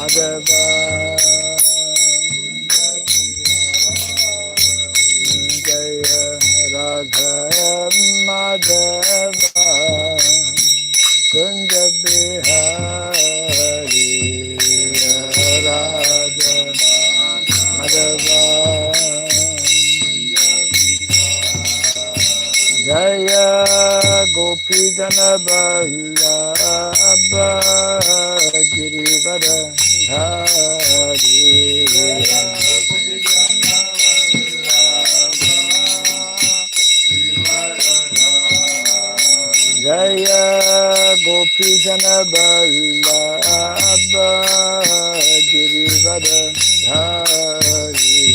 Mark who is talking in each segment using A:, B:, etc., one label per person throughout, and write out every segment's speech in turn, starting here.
A: Madhava Jaya Radha Madhava Kunja Bihari Radha Madhava Jaya Gopi Jana Vallabha Girivara Dhari Jaya Gopi Jana Vallabha Girivara Dhari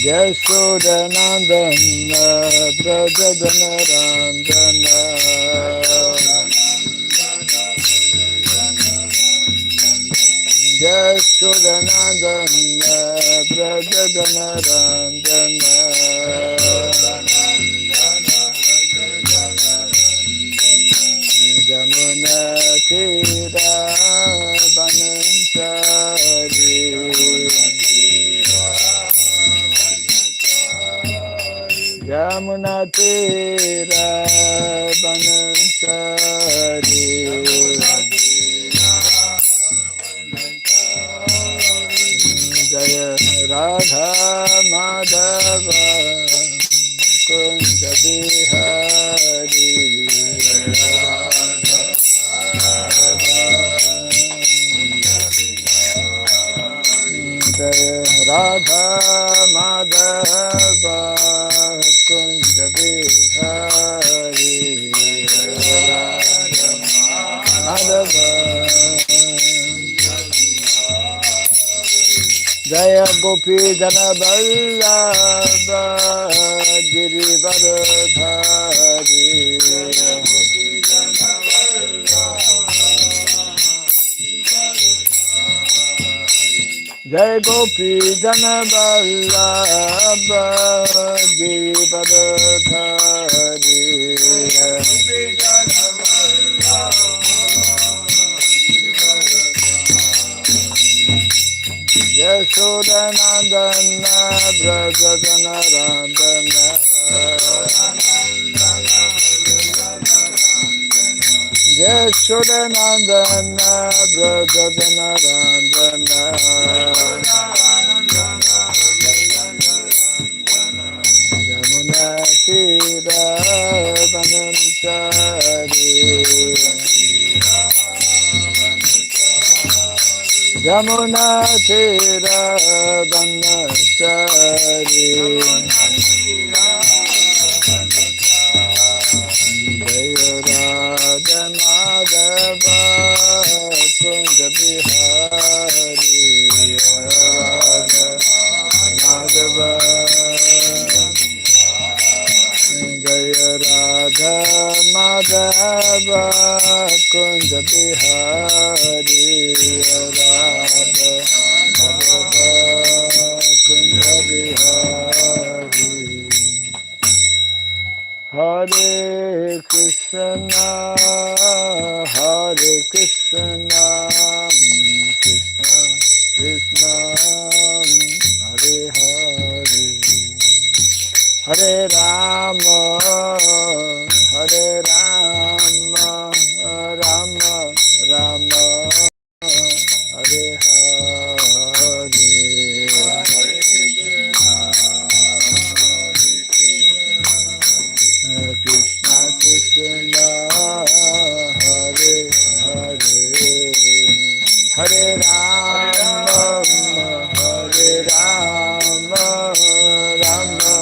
A: Yashodanandana Brajadana Randana Yashodanandana Brajadana Randana Jamuna Tira Banansari Yamuna Tira Banansari Jaya Radha Madhava Kunja Bihari Jaya Radha Madhava Kunja Bihari Madhava Jaya Gopi Jana Vallabha Girivara Dhari Jai Gopi Jana Vallabha Girivara Dhari Yashodanandana Brajadana Randana Yashodanandana Brajadana Randana Yamuna Tira Banansari Yamuna Tira Banansari Jaya Radha Madhava Kunja Bihari Radha Madhava Jaya Radha Madhava Kunja Bihari Radha Madhava Kunja Bihari Hare Krishna Hare Krishna Krishna Krishna Hare Hare Hare Rama Hare Rama Rama Rama Hare Hare Krishna Krishna Hare Hare Hare Rama Hare Rama Rama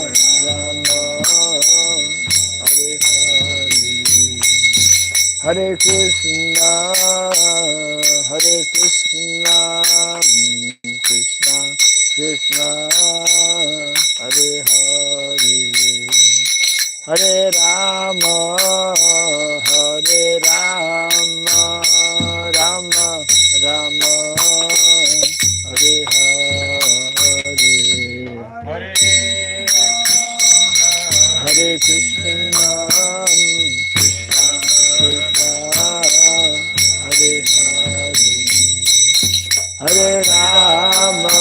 A: Rama Hare Hare Hare Krishna Krishna Krishna Hare Hare Hare Rama Rama Rama Hare Hare Hare Hare Krishna, Hare Rama,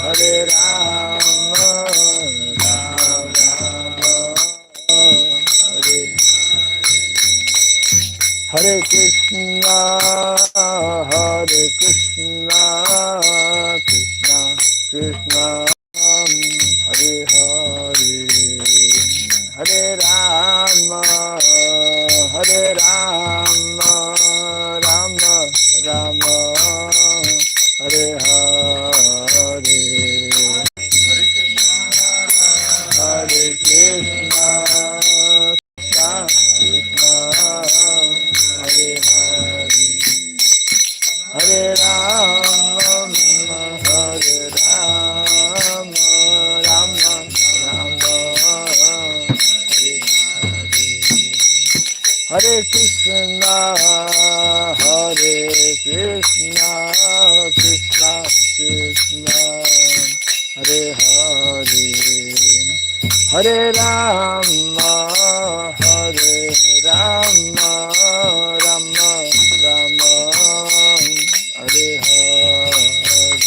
A: Hare Rama, Rama Rama, Hare Krishna, Hare Krishna, Krishna Krishna, Hare Hare, Hare Rama, Hare Rama, Rama Rama, Hare Hare, Hare Krishna, Krishna Hare Hare, Hare Rama, Hare Rama, Rama Rama, Hare Hare, Hare Krishna, Hare Krishna, Krishna Krishna, Hare Hare, Hare Rama, Hare Rama, Rama Rama, Hare Hare,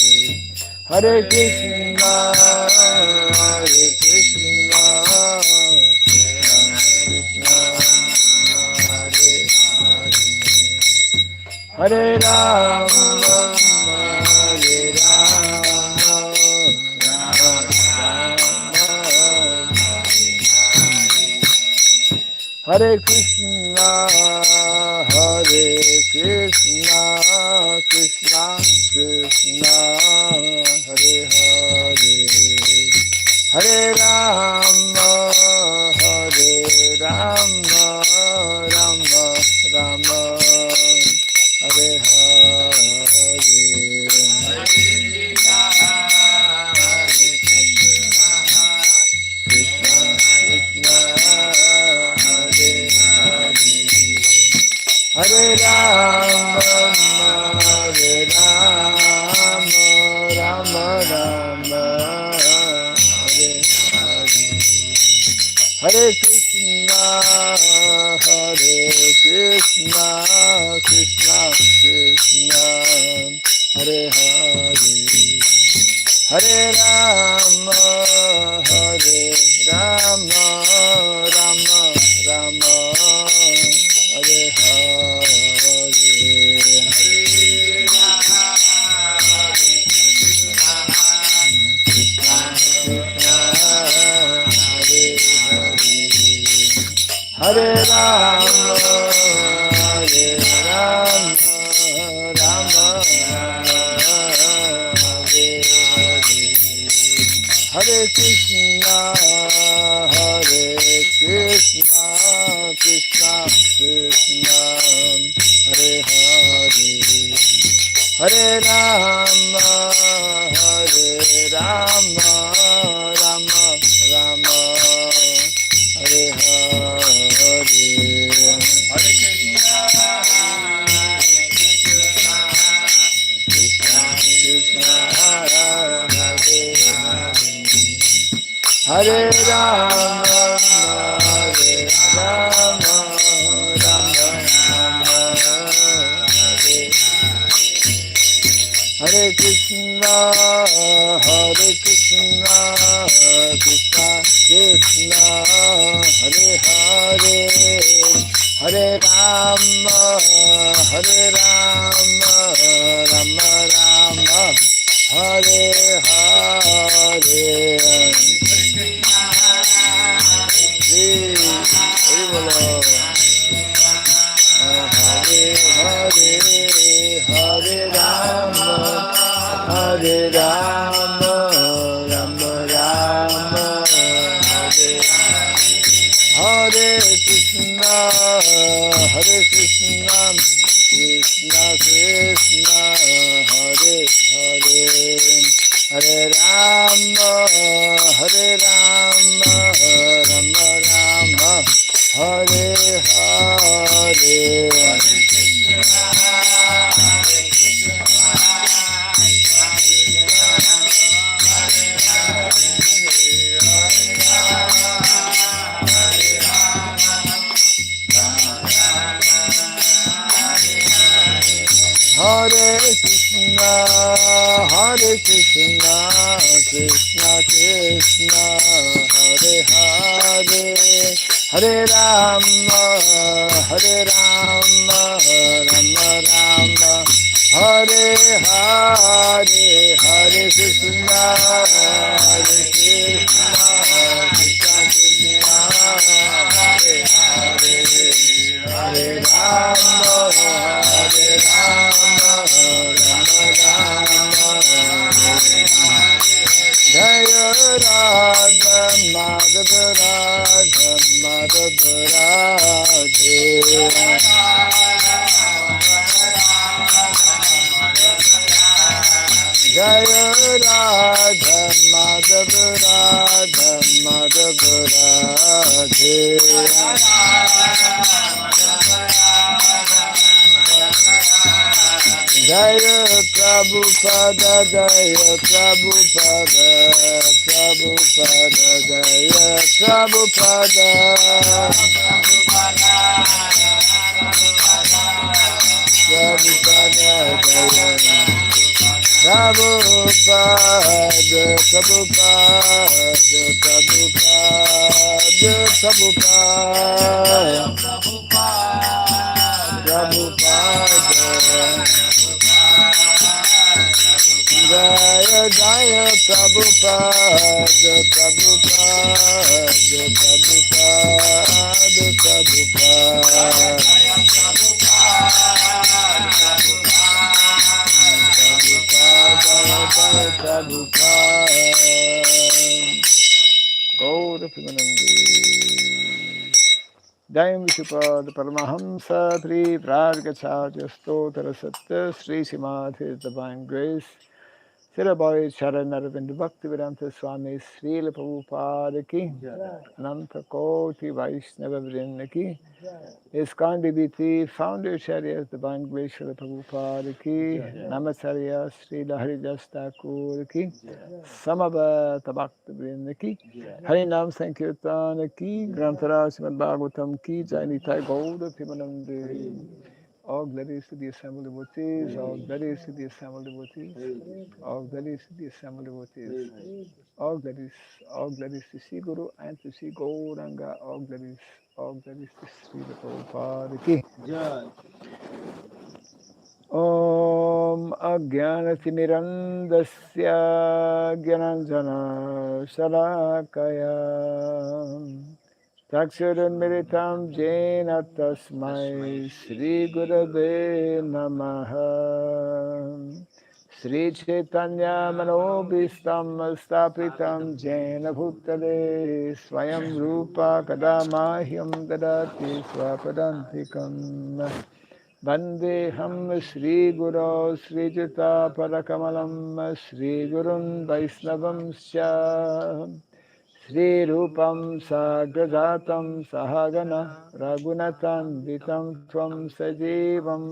A: Hare Krishna, Hare Krishna, Krishna Hare Hare, Hare Rama, Hare Rama, Rama Rama, Hare Krishna, Hare Krishna, Krishna Krishna, Hare Hare, Hare Rama, Hare Rama, Rama Rama, Hare Hare, Hare Krishna, Krishna Krishna, Hare Hare, Hare Rama, Hare Rama, Rama Rama, Hare Hare, Hare Krishna, Hare Krishna, Krishna Krishna, Hare Hare, Hare Rama, Hare Rama, Rama Rama, Hare Hare, Hare Krishna, Krishna Hare Hare, Hare Rama, Hare Rama, Rama Rama, Hare Hare, Hare Krishna, Hare Krishna, Krishna Krishna, Hare Hare, Hare Rama, Hare Rama, Rama Rama, Hare Hare, Hare Krishna, Krishna Krishna, Hare Hare, Hare Rama, Hare Rama, Rama Rama, Hare Hare Krishna, Hare Krishna, Krishna Krishna, Hare Hare, Hare Rama, Hare Rama, Rama Rama, Hare Hare, Hare Bolo, Hare Hare, Hare Rama, Hare Rama, Rama Rama, Hare Hare Krishna, Hare Krishna, Krishna Krishna, Hare Hare, Hare Rama, Hare Rama, Rama Rama, Hare Hare, Hare Krishna, Hare Krishna, Hare Hare, Hare Rama, Hare Krishna, Hare Krishna, Krishna Krishna, Hare Hare, Hare Rama, Hare Rama, Rama Rama, Hare Hare, Hare Krishna, Hare Krishna, Krishna Krishna, Hare Hare, Hare Rama, Hare Rama, Rama Rama, Hare Jaya Radha Madhava Radha Madhava Radhe Jaya Radha Madhava Radha Madhava Radhe Jaya Prabhupada Jaya Prabhupada Prabhupada Jaya Prabhupada Prabhupada Jaya Prabhupada Prabhupada Prabhupada Prabhupada Jaya Jaya Prabhupada Prabhupada Prabhupada Prabhupada Gaura Primanandi Jayam Vishupad Paramahamsa Tri Prargacharya Stotra Satya Sri Srimad His Divine Grace Sirabai Charan Aravinda Bhaktivedanta Swami Srila Prabhupada Ki Ananta Koti Vaishnava Vrinda Ki ISKCON DBT Founder Charya Divine Grace Srila Prabhupada Ki Namacharya Srila Haridas Thakur Ki Samavata Bhakta Vrinda Ki Harinam Sankirtana Ki Grantara Srimad Bhagavatam Ki Jainitai Gauda Pimanande all glories to the assembled devotees, all glories to the assembled devotees, all glories to the assembled devotees, all glories to Sri Guru and to Sri Gauranga, all glories to Sri Prabhupada Ki. Om Ajnanatimirandasya Gyananjana Salakaya Takshurunmilitam Jena Tasmai Sri Gurave Namaha Sri Chaitanya Manobhistam Stapitam Jena Bhutale Swayam Rupa Kadamahyam Dadati Swapadantikam Vandeham Sri Guru Sri Jita Parakamalam Sri Gurun Vaisnavam Sya Sri Rupam Sagrajatam Sahagana Raghunathan Tvam Sajivam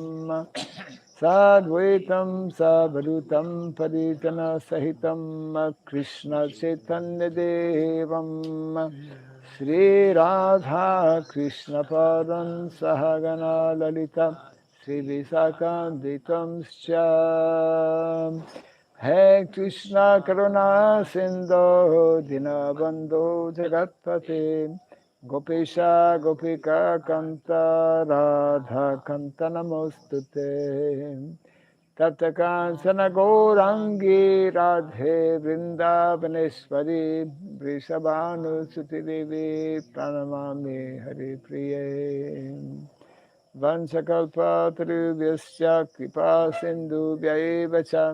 A: Sadvaitam Savadhutam Paditana Sahitam Krishna Chaitanya Devam Sri Radha Krishna Padam Sahagana Lalita Sri Visakanditam Shyam Hey Krishna Karuna Sindhu Dinabandhu Jagatpate Gopesha Gopika Kanta Radha Kanta Namostute Tatakansana Gourangi Radhe Vrindavaneshwari Vrishabhanu Sutidevi Pranamami Hari Priye Vansakalpatarubhyasya kripa sindhubhya cha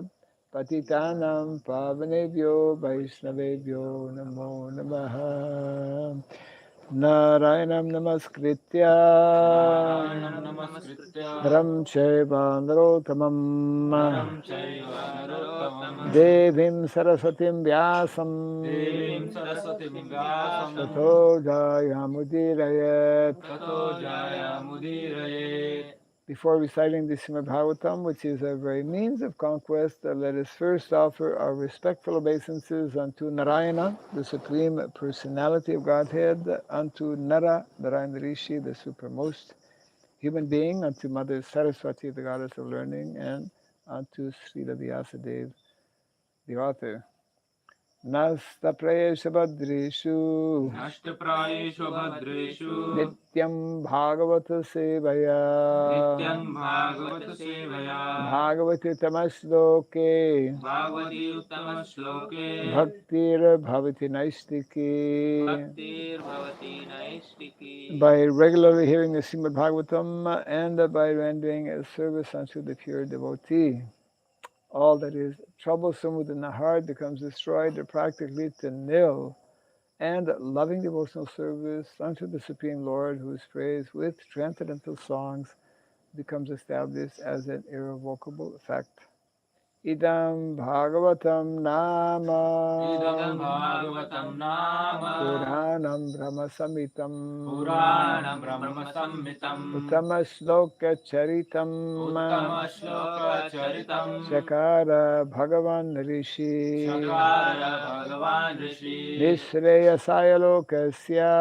A: patitanam pavanebhyo vaishnavebhyo namo namaha Narayanam namaskritya Naram chaiva narotamam Devim Saraswatim Vyasam Tato Jayamudiraye Before reciting the Srimad Bhagavatam, which is a very means of conquest, let us first offer our respectful obeisances unto Narayana, the Supreme Personality of Godhead, unto Nara, Narayana Rishi, the supremest human being, unto Mother Saraswati, the Goddess of Learning, and unto Srila Vyasadeva, the author. Nasta prayesha badreshu
B: Nashtaprayeshu bhadreshu
A: Nityam Bhagavata Sevaya
B: Nityam Bhagavata Sevaya
A: Bhagavati Tamasloke
B: Bhagavati Uttama Shloke
A: Bhaktir Bhavati Naistiki.
B: Bhaktir Bhavati Naistiki.
A: By regularly hearing the Srimad Bhagavatam and by rendering a service unto the pure devotee, all that is troublesome within the heart becomes destroyed practically to nil, and loving devotional service unto the Supreme Lord, who is praised with transcendental songs, becomes established as an irrevocable fact. Idam Bhagavatam Nama
B: Idam Bhagavatam Nama
A: Puranam Brahma Samitam
B: Puranam Brahma Samhitam
A: Uttama Shloka Charitam
B: Uttama Shloka Charitam
A: Shakara Bhagavan Rishi
B: Shakara Bhagavan Rishi
A: Nishreyasaya Lokasya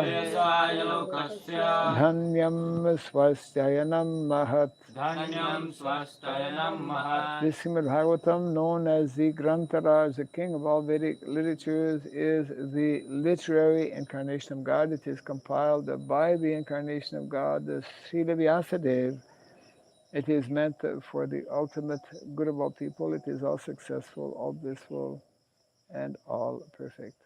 B: Nishreyasaya Lokasya
A: Dhanyam Swastyayanam Mahat.
B: Dhanyam Swastayanam Mahat.
A: This Srimad Bhagavatam, known as the Grantaraj, the king of all Vedic literatures, is the literary incarnation of God. It is compiled by the incarnation of God, the Srila Vyasadeva. It is meant for the ultimate good of all people. It is all successful, all blissful, and all perfect.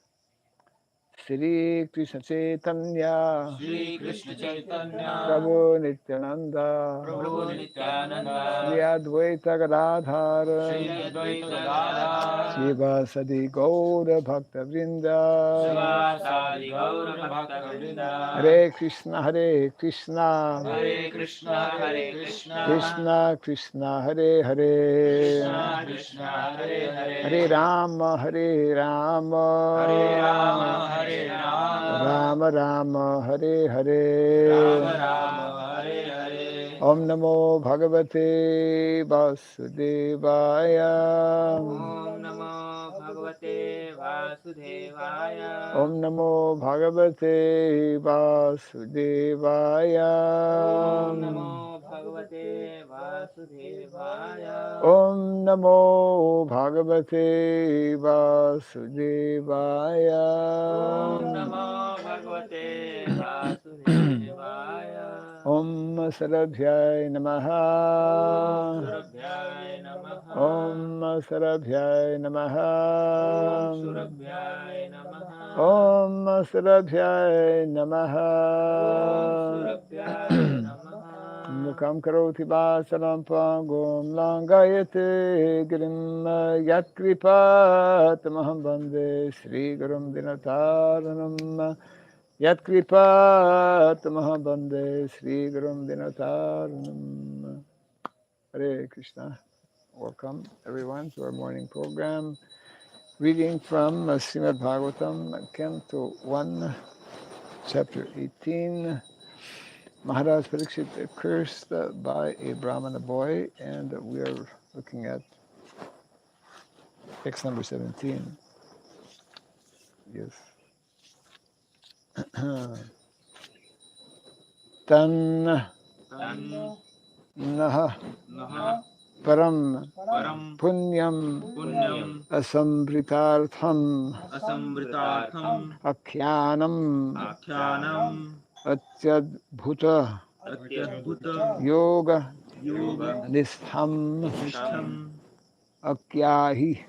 A: Shri Krishna Chaitanya
B: Shri Krishna Chaitanya
A: Prabhu Nityananda
B: Prabhu Nityananda
A: Shri Advaita Gadadhar
B: Shri Advaita Gadadhar
A: Shivasadi Gaura Bhakta Vrinda
B: Srivasadi Gaura Bhakta Vrinda.
A: Hare Krishna Hare Krishna
B: Hare Krishna Hare Krishna
A: Krishna Krishna Hare Hare
B: Krishna Krishna Hare Hare
A: Hare Rama Hare Rama
B: Hare Rama Hare Rama
A: Rama Rama Hare Hare
B: Rama Rama Hare Hare.
A: Om Namo Bhagavate Vasudevaya
B: Om Namo Bhagavate Vasudevaya.
A: Om Namo Bhagavate Vasudevaya
B: Om Namo Bhagavate Vasudevaya.
A: Om Namo Bhagavate Vasudevaya
B: Om Namo Bhagavate Vasudevaya.
A: Om Sarabhyai Namaha
B: Surabhyai Namaha.
A: Om Sarabhyai Namaha
B: Surabhyai Namaha.
A: Om Sarabhyai Namaha
B: Surabhyai Namaha.
A: Mukam karoti vasalam pangum langayate girim yatkripatamaham bande Sri Gurum Dinataranam yatkripatamaham bande Sri Gurum Dinataranam. Hare Krishna. Welcome everyone to our morning program. Reading from Srimad Bhagavatam, Canto 1, Chapter 18. Maharaj Parikshit cursed by a Brahmana boy, and we are looking at text number 17. Yes. Tan Naha Param Punyam Asambritartham Akhyanam Atyadbhuta Yoga Nistham Akyahi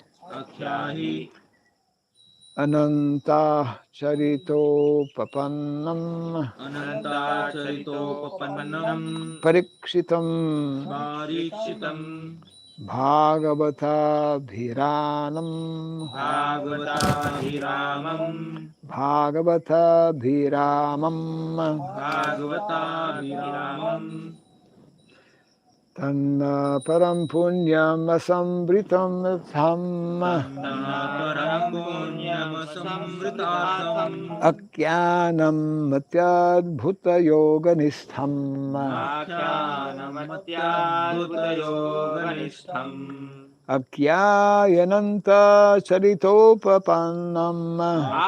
A: Ananta Charito Papannam Parikshitam Bhagavata Bhiranam Bhagavata Bhiramam Tanna Param Punyam Asambritam Tham Akyanam Matyadbhuta Yoga Nistham Akyayananta charitopapannam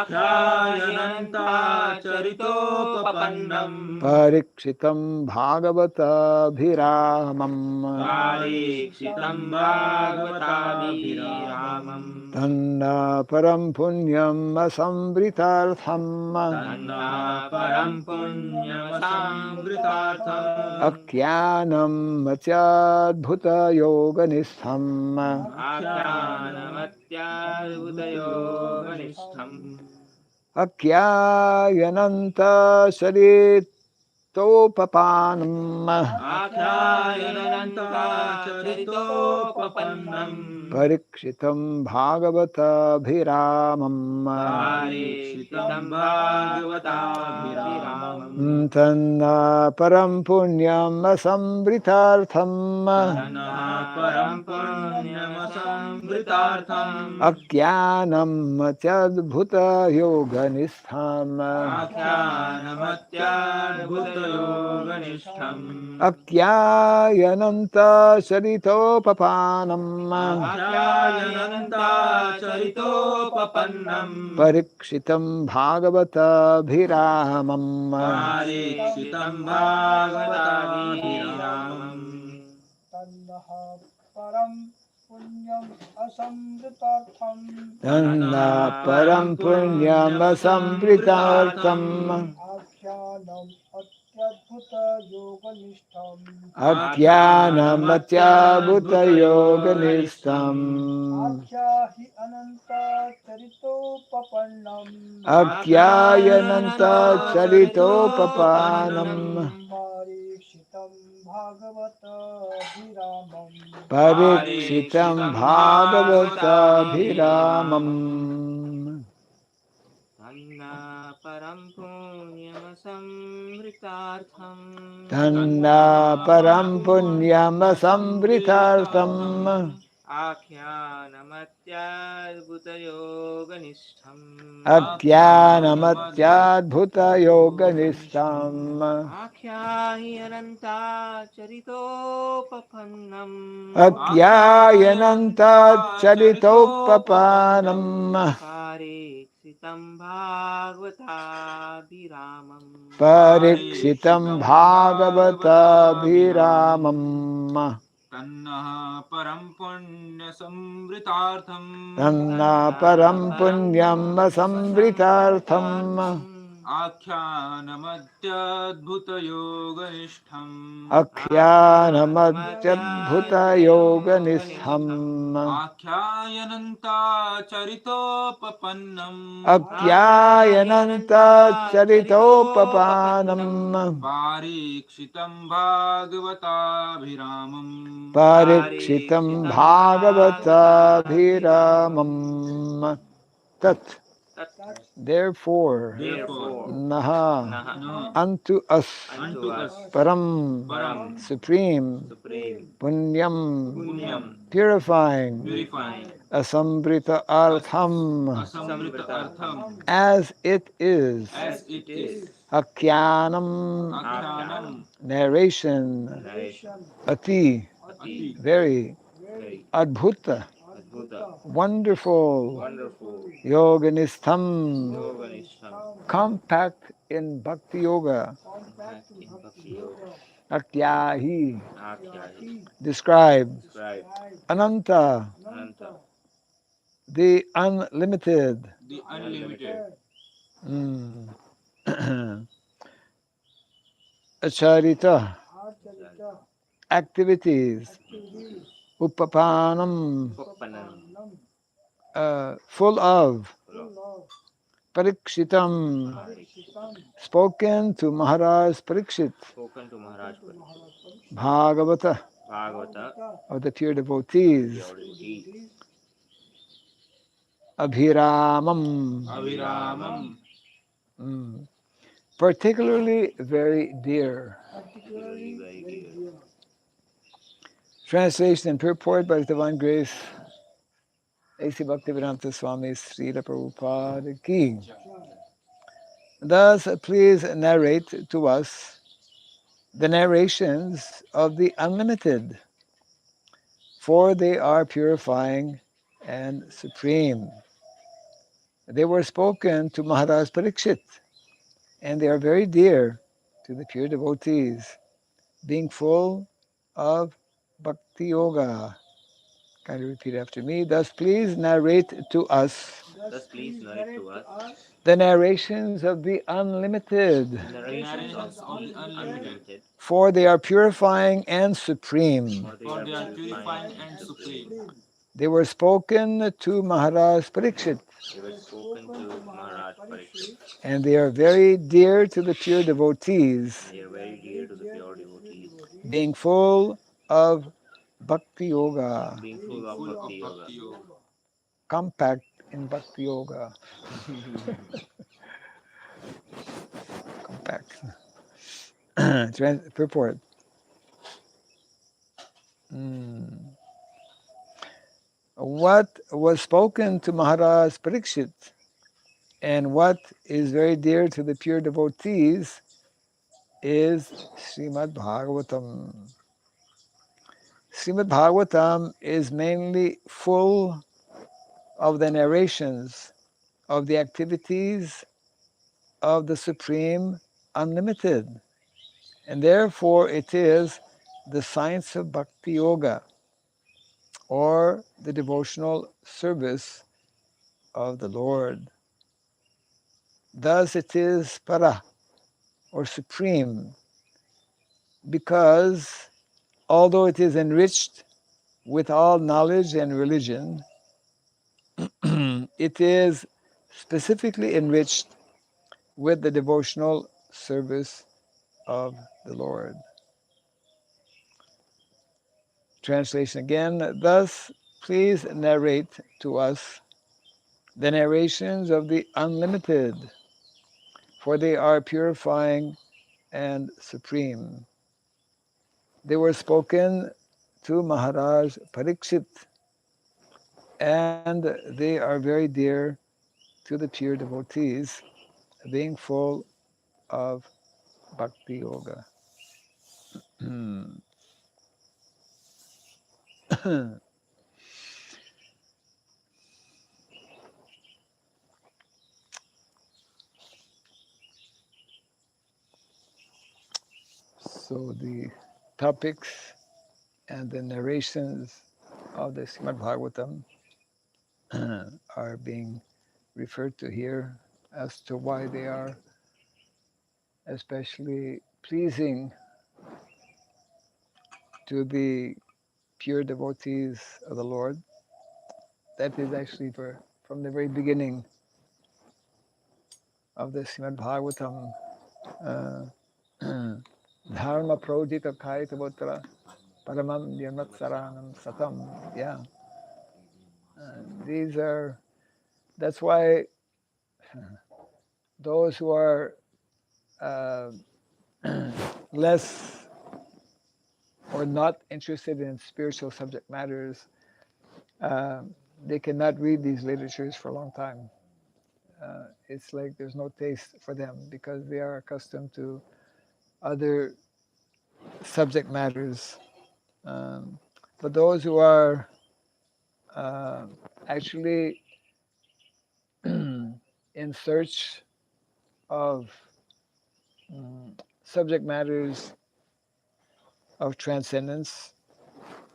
B: Akhayananta charitopapannam
A: Parikshitam Bhagavata Bhiramam
B: Parikshitam Bhagavatabhiramam
A: Tanna Param Punyam Asambritartham
B: Tanna param punyamasamritartham
A: Akyanam Matyadbhuta Yoganisham
B: Akyanamatyadbhutayoganishtham
A: Akyayananta Saritopapanam
B: Akhayananta charitopapannam
A: Parikshitam Bhagavata Bhiramam
B: Parikshitam Bhagavatabhiramam
A: Tanna Param Punyam Asambritartham
B: Tanna param punyamasamritartham
A: Akyanam Matyadbhuta Yoganisham
B: Akyanamatyadbhutayoganishtham
A: Akyayananta Saritopapanam
B: Akhayananta charitopapannam
A: Parikshitam Bhagavata Bhiramam
B: Parikshitam Bhagavatabhiramam
A: Tanna Param Punyam Asambritartham Akyanam Atyabhuta Yoganishtam Akyayananta Charitopapanam Parikshitam Bhagavata Bhiramam
B: Tanna param punyamasamritartham
A: Tanna Param Punyam Asambritartham
B: Akhyanamathyadbhutayoganishtham
A: Akyanamatyadbhuta Yoganishtam
B: Akhyāhi charitopapannam
A: Akyayananta Charitopapanam
B: Pariksitam Bhagavatabhiramam
A: Parikshitam Bhagavata Bhiramam
C: Tanna param punya samritartham
A: Tanna Param Punyam Asambritartham
C: Akhyanamadhyadbhutayoganishtham
A: Akyanamatyadbhuta Yoganisham
C: Akhyayananta charitopapannam
A: Akyayananta Charitopapanam
C: Parikshitam Bhagavatabhiramam
A: Parikshitam Bhagavata Bhiramam Tat. Therefore, Naha,
B: Naha
A: unto us,
B: unto us
A: Param,
B: Param
A: Supreme,
B: Supreme
A: Punyam,
B: Punyam
A: purifying,
B: Purifying
A: Asambrita Artham,
C: Asamrita artham
A: as it is,
C: as it is
A: Akyanam,
C: Akyanam
A: narration,
B: Narration
A: Ati,
B: Ati
A: very,
B: Very
A: Adbhuta,
B: Adbhuta
A: wonderful,
B: Wonderful
A: Yoganishtam,
B: Yoganishtham
A: compact in Bhakti Yoga,
B: Compact in Bhakti Yoga
A: Akyahi,
B: Akhyāhi
A: described,
B: Described
A: Ananta,
B: Ananta
A: the unlimited,
C: the unlimited
A: mm. Acharita, activities, Upapanam,
B: Upapannam
A: full of,
B: Full
A: Parikshitam,
B: Parikshitam
A: spoken to Maharaj Parikshit,
B: Spoken to Maharaj Parikshit
A: Bhagavata,
B: Bhagavata
A: of the pure devotees,
B: Pure devotees
A: Abhiramam,
C: Aviramam
A: mm, particularly very dear.
B: Particularly very dear
A: Translation and purport by His Divine Grace, A.C. Bhaktivedanta Swami Srila Prabhupada Ki. Thus, please narrate to us the narrations of the unlimited, for they are purifying and supreme. They were spoken to Maharaj Parikshit, and they are very dear to the pure devotees, being full of bhakti yoga. Can you repeat after me? Thus, please narrate to us
B: Thus, please narrate to us
A: the narrations of the unlimited,
B: the
C: The
B: narrations of
C: narrations of the
B: the
C: unlimited,
B: unlimited,
A: for they are purifying and supreme.
B: for they
C: for
B: are
C: they are
B: purifying
C: purifying
B: and
C: and
B: supreme.
C: supreme.
A: They were spoken to Maharaj Parikshit,
B: They were spoken to Maharaj Parikshit,
A: and they are very dear to the pure
B: and
A: devotees,
B: they are very dear to the pure devotees,
A: being full of bhakti yoga,
B: being
C: Being
B: full of
C: full
B: Bhakti
C: of
B: Yoga.
C: bhakti yoga.
A: compact in bhakti yoga, compact. Purport. Mm. What was spoken to Maharaj Parikshit and what is very dear to the pure devotees is Srimad Bhagavatam. Srimad Bhagavatam is mainly full of the narrations of the activities of the Supreme Unlimited, and therefore it is the science of Bhakti Yoga, or the devotional service of the Lord. Thus it is para, or supreme, because although it is enriched with all knowledge and religion, it is specifically enriched with the devotional service of the Lord. Translation again. Thus, please narrate to us the narrations of the unlimited, for they are purifying and supreme. They were spoken to Maharaj Parikshit, and they are very dear to the pure devotees, being full of bhakti yoga. So the topics and the narrations of the Srimad Bhagavatam are being referred to here as to why they are especially pleasing to the pure devotees of the Lord. That is actually from the very beginning of the Srimad Bhagavatam. Dharma prodita kaitavotra paramam nirmatsaranam satam. Yeah. These are, that's why those who are uh, less or not interested in spiritual subject matters, uh, they cannot read these literatures for a long time. It's like there's no taste for them because they are accustomed to other subject matters. Um, but those who are uh, actually in search of subject matters of transcendence,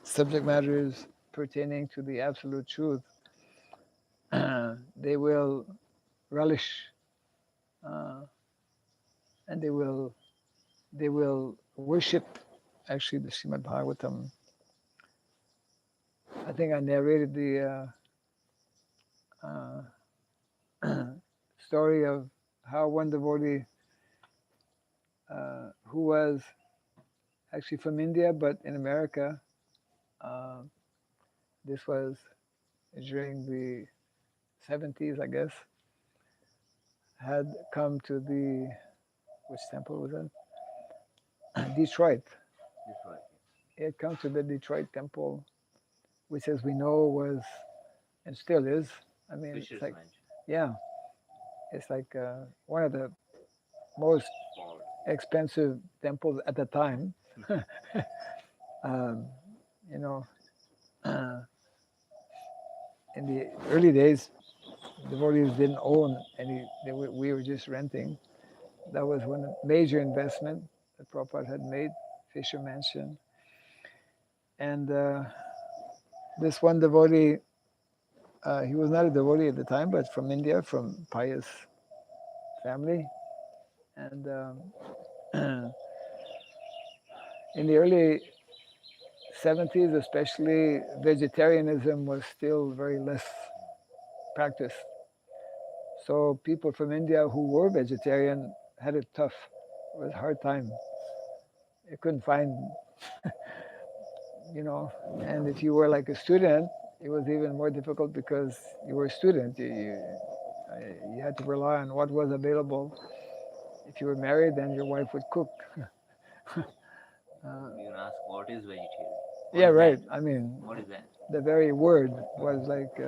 A: subject matters pertaining to the absolute truth, they will relish uh, and they will worship actually the Srimad Bhagavatam. I think I narrated the story of how one devotee who was actually from India but in America, uh, this was during the 70s, I guess, had come to the, which temple was that? Detroit.
B: Detroit.
A: He had come to the Detroit temple, which as we know was, and still is, I mean, it's
B: Fisher's
A: like,
B: Mansion.
A: yeah, it's like one of the most
B: Ford.
A: expensive temples at the time. um, you know, in the early days, devotees didn't own any. We were just renting. That was one major investment that Prabhupada had made, Fisher Mansion. And this one devotee, he was not a devotee at the time, but from India, from pious family. And in the early 70s, especially, vegetarianism was still very less practiced. So people from India who were vegetarian had it tough. It was a hard time. You couldn't find, and if you were like a student, it was even more difficult because you were a student. You had to rely on what was available. If you were married, then your wife would cook.
B: You can ask, what is vegetarian?
A: Yeah, right. I mean,
B: What is that?
A: the very word was like.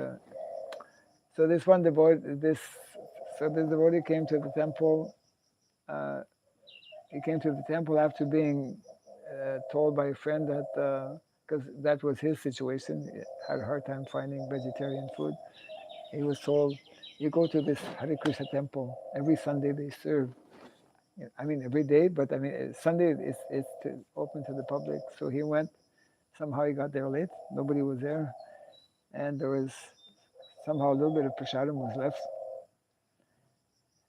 A: So this one devotee, this devotee came to the temple. He came to the temple after being told by a friend that because that was his situation, he had a hard time finding vegetarian food. He was told, "You go to this Hare Krishna temple every Sunday. They serve. I mean, every day, but I mean Sunday it's open to the public." So he went. Somehow he got there late. Nobody was there, and there was somehow a little bit of prasadam was left.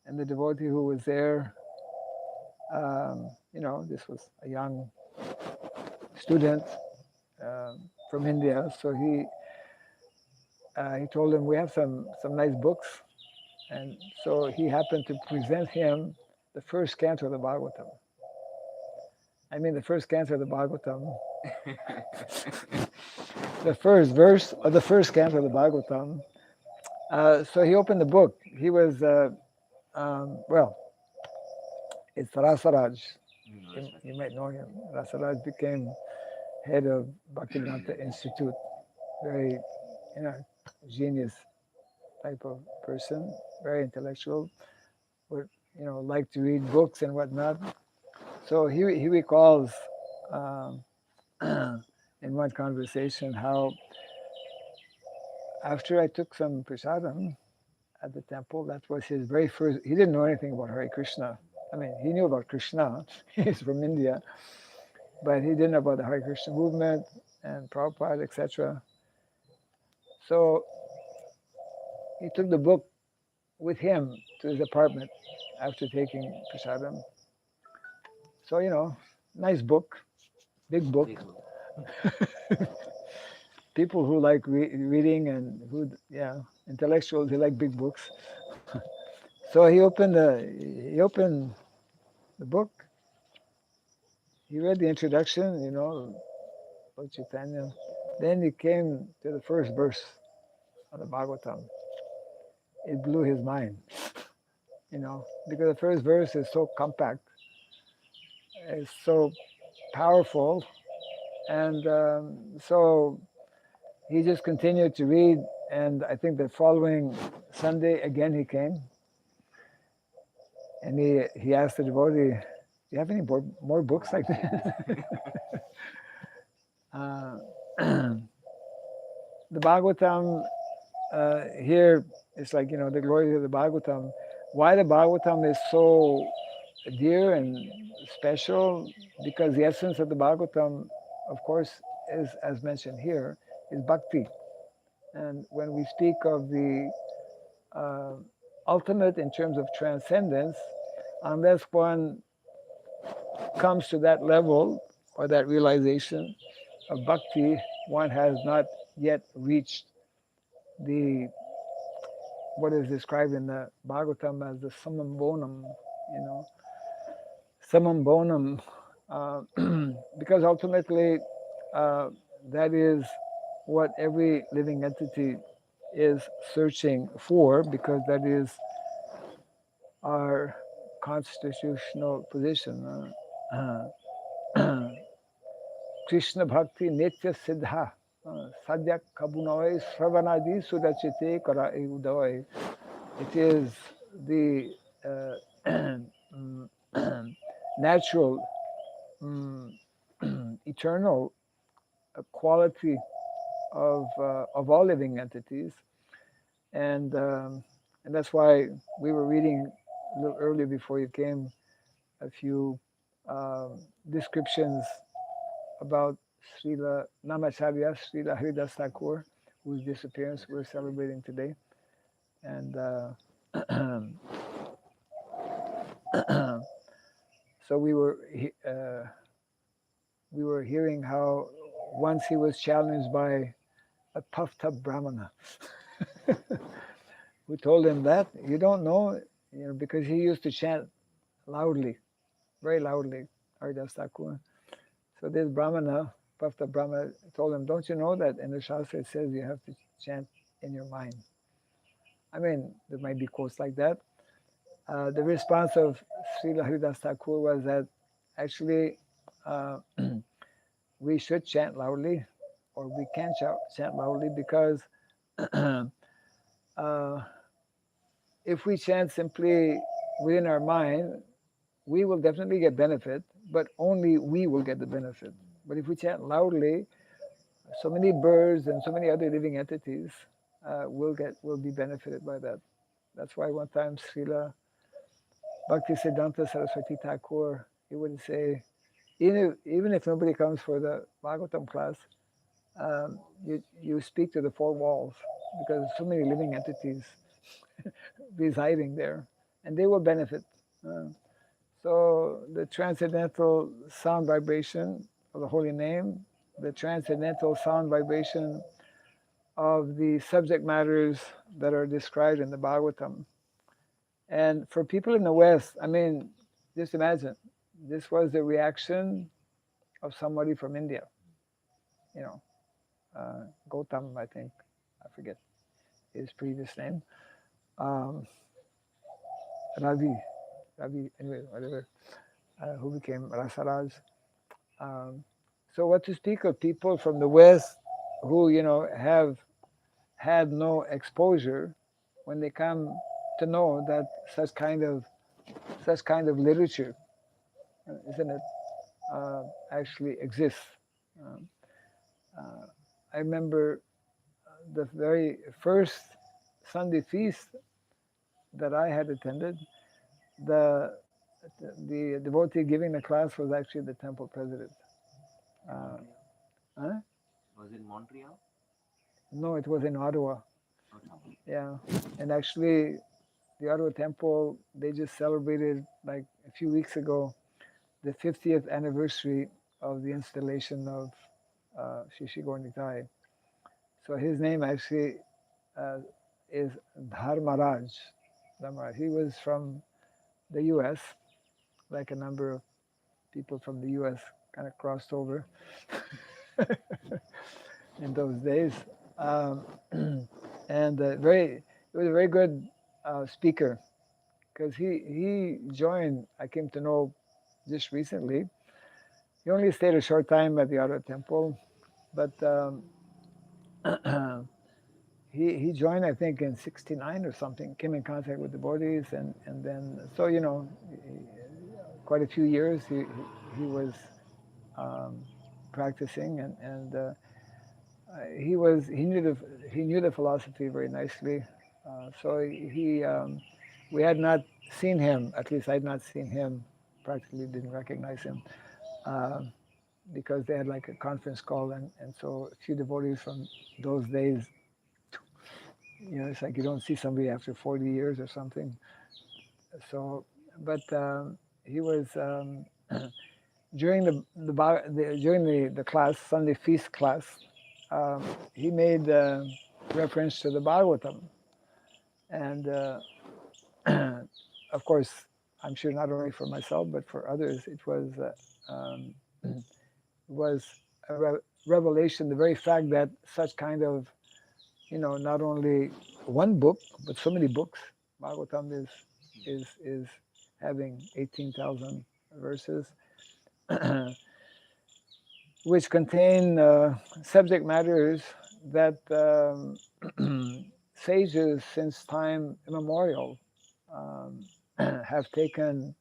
A: And the devotee who was there, this was a young student from India. So he told him, "We have some nice books," and so he happened to present him the first canto of the Bhagavatam. I mean, the first canto of the Bhagavatam, the first verse of the first canto of the Bhagavatam. So he opened the book. He was it's Rasaraj. You might know him. Rasaraj became head of Bhaktivedanta Institute. Very, genius type of person. Very intellectual. Would like to read books and whatnot. So he recalls in one conversation how after I took some prasadam at the temple, that was his very first. He didn't know anything about Hare Krishna. I mean, he knew about Krishna. He's from India, but he didn't know about the Hare Krishna movement and Prabhupada, etc. So he took the book with him to his apartment after taking prasadam. So, nice book, big book. People who like reading and intellectuals, they like big books. So he opened the book. He read the introduction, Lord Chaitanya. Then he came to the first verse of the Bhagavatam. It blew his mind, because the first verse is so compact, it's so powerful, and so he just continued to read. And I think the following Sunday again he came, and he asked the devotee, "Do you have any more books like that?" The Bhagavatam here is like, the glory of the Bhagavatam. Why the Bhagavatam is so dear and special? Because the essence of the Bhagavatam, of course, is, as mentioned here, is bhakti. And when we speak of the ultimate in terms of transcendence, unless one comes to that level or that realization of bhakti, one has not yet reached what is described in the Bhagavatam as the samam bonam, samam bonam, because ultimately that is what every living entity is searching for, because that is our constitutional position. Krishna Bhakti Nitya Siddha Sadhya Kabunoi Sravanadi Sudachite Kara Udoi. It is the natural, eternal quality of all living entities and that's why we were reading a little earlier before you came a few descriptions about Srila Namacharya, Srila Haridas Thakur, whose disappearance we're celebrating today. And so we were hearing how once he was challenged by a puffed up Brahmana who told him that you don't know, because he used to chant loudly, very loudly, Haridas Thakur. So this Brahmana, puffed up Brahmana, told him, don't you know that in the Shastra it says you have to chant in your mind? I mean, there might be quotes like that. The response of Srila Haridas Thakur was that actually uh, we should chant loudly, or we can chant loudly, because if we chant simply within our mind, we will definitely get benefit, but only we will get the benefit. But if we chant loudly, so many birds and so many other living entities will be benefited by that. That's why one time Srila Bhaktisiddhanta Saraswati Thakur, he would say, even if nobody comes for the Bhagavatam class, you speak to the four walls, because so many living entities residing there, and they will benefit. So the transcendental sound vibration of the holy name, the transcendental sound vibration of the subject matters that are described in the Bhagavatam. And for people in the West, I mean, just imagine, this was the reaction of somebody from India, you know, Gautam, I think, I forget his previous name, um, Ravi, anyway, whatever, who became Rasaraj. Um, so what to speak of people from the West who, have had no exposure, when they come to know that such kind of literature, isn't it, actually exists. Um, I remember the very first Sunday feast that I had attended, the the devotee giving the class was actually the temple president. Uh, huh?
B: Was it Montreal?
A: No, it was in Ottawa.
B: Ottawa.
A: Yeah, and actually, the Ottawa temple, they just celebrated like a few weeks ago the 50th anniversary of the installation of Shishi Gornitai. So his name actually uh, is Dharmaraj. Dharmaraj. He was from the U.S., like a number of people from the U.S. kind of crossed over in those days, um, and he was a very good speaker, because he joined. I came to know just recently. He only stayed a short time at the Ottawa Temple, but he joined, I think, in '69 or something. Came in contact with devotees, and then so quite a few years he was um, practicing, and he knew the philosophy very nicely. So we had not seen him. At least I had not seen him. Practically didn't recognize him. Uh, because they had like a conference call, and so a few devotees from those days, it's like you don't see somebody after 40 years or something. So, but he was during the class, Sunday feast class, he made reference to the Bhagavatam, and of course, I'm sure not only for myself but for others, it was a revelation. The very fact that such kind of, not only one book but so many books. Bhagavatam is having 18,000 verses, which contain subject matters that sages since time immemorial have taken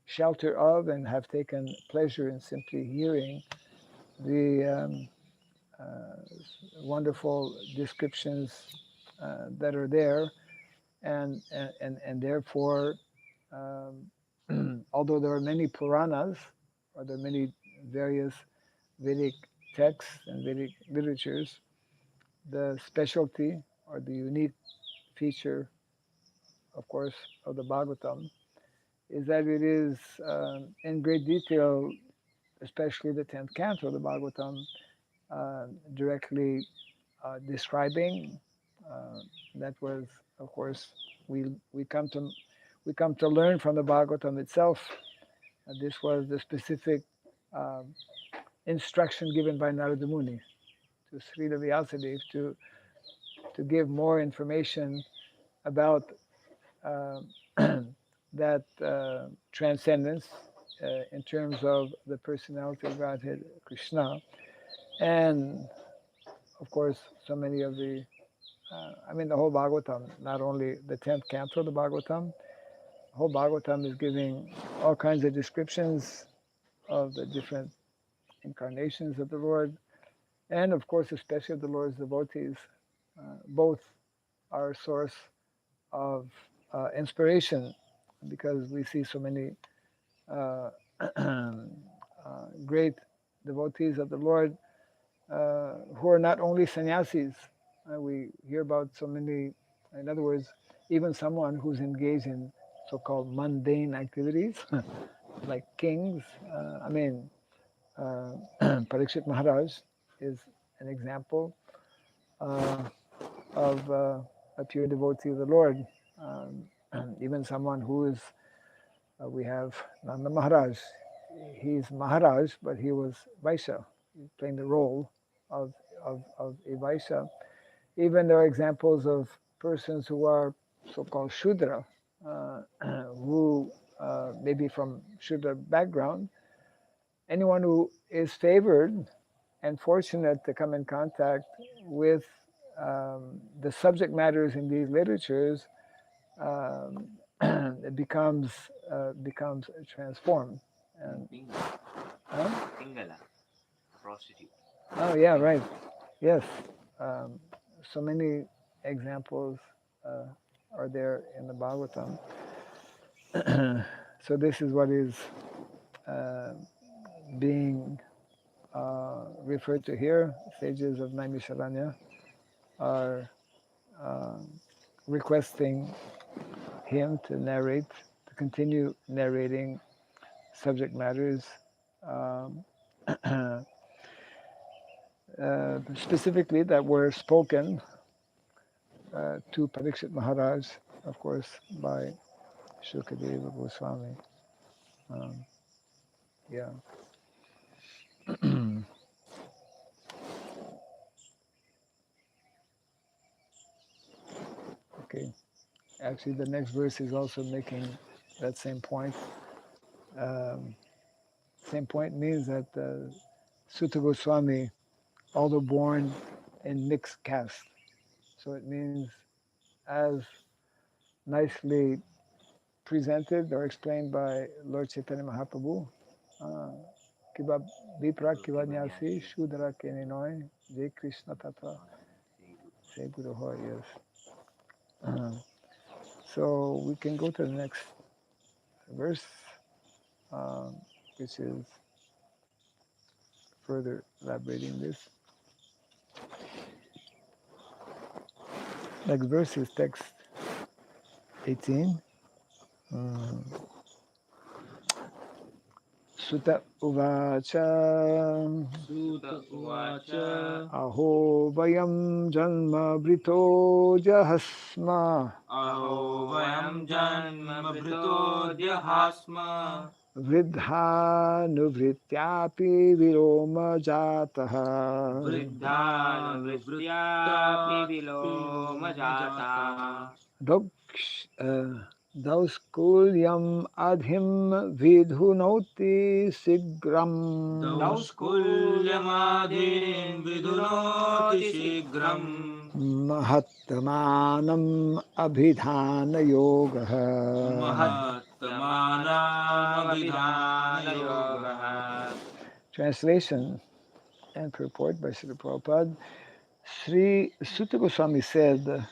A: shelter of and have taken pleasure in simply hearing the wonderful descriptions that are there, and therefore, although there are many Puranas, or there are many various Vedic texts and Vedic literatures, the specialty or the unique feature, of course, of the Bhagavatam is that it is in great detail, especially the 10th canto of the Bhagavatam, directly describing. Uh, that was, of course, we come to learn from the Bhagavatam itself. This was the specific um instruction given by Narada Muni to Sridham Vyasadeva to give more information about uh, that transcendence in terms of the personality of Godhead Krishna, and of course, so many of the the whole Bhagavatam, not only the 10th canto of the Bhagavatam, the whole Bhagavatam is giving all kinds of descriptions of the different incarnations of the Lord, and of course, especially of the Lord's devotees. Both are a source of inspiration because we see so many uh, great devotees of the Lord who are not only sannyasis. We hear about so many, in other words, even someone who's engaged in so-called mundane activities, like kings. Parikshit Maharaj is an example of a pure devotee of the Lord. Even someone who is, we have Nanda Maharaj. He's Maharaj, but he was Vaishya, playing the role of, of a Vaishya. Even there are examples of persons who are so-called Shudra, who maybe from Shudra background. Anyone who is favored and fortunate to come in contact with the subject matters in these literatures, um, it becomes transformed. And, huh?
B: Pingala, prostitute.
A: Oh yeah, right. Yes. Um, so many examples are there in the Bhagavatam. So this is what is uh, being referred to here. Sages of Naimisharanya are requesting him to narrate, to continue narrating subject matters, um, specifically that were spoken to Parikshit Maharaj, of course, by Shukadeva Goswami. Yeah. Okay. Actually, the next verse is also making that same point. Um, same point means that Sutta Goswami, although born in mixed caste, so it means as nicely presented or explained by Lord Chaitanya Mahaprabhu, Kiba Vipra Kiva Nyasi Shudra Keninoi Jai Krishna Tata Say Guru Hoy, yes. So we can go to the next verse, which is further elaborating this. Next verse is text 18. Sutta Uvacha
C: Suta Uvacha
A: Aho Vayam Janma Brito Jahasma
C: Aho Vayam Janma Hasma
A: Vridha Nuvrityapi Viroma Jataha
C: Vridhanuvrityapi Viloma Jata
A: Dauskulyam Adhim Vidhunoti Sigram
C: Dauskulyamadhim Vidunoti Shigram
A: Mahattamanam Abhidhana Yogaha.
C: Mahattamanam Abhidhana Yoga.
A: Translation and purport by Srila Prabhupada. Sri Sutta Goswami said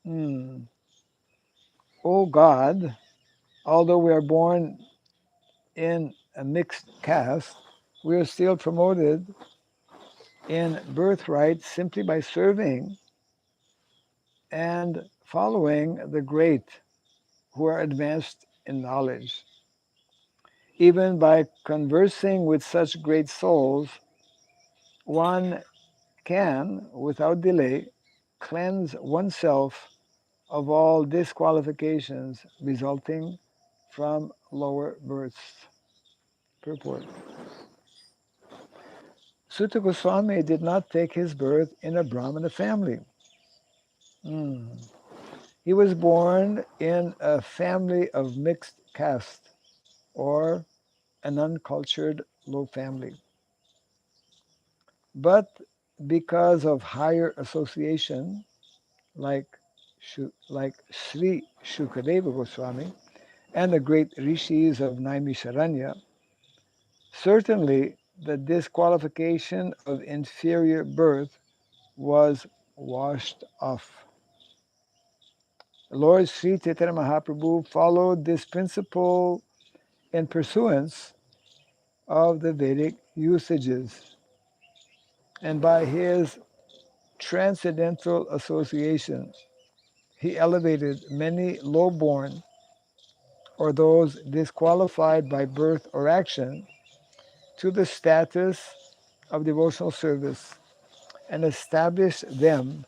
A: Hmm. O God, although we are born in a mixed caste, we are still promoted in birthright simply by serving and following the great who are advanced in knowledge. Even by conversing with such great souls, one can, without delay, cleanse oneself of all disqualifications resulting from lower births. Purport. Sutta Goswami did not take his birth in a Brahmana family. Hmm. He was born in a family of mixed caste, or an uncultured low family. But because of higher association, like Sri Shukadeva Goswami and the great rishis of Naimisharanya, certainly the disqualification of inferior birth was washed off. Lord Sri Chaitanya Mahaprabhu followed this principle in pursuance of the Vedic usages, and by his transcendental association, he elevated many low-born or those disqualified by birth or action to the status of devotional service and established them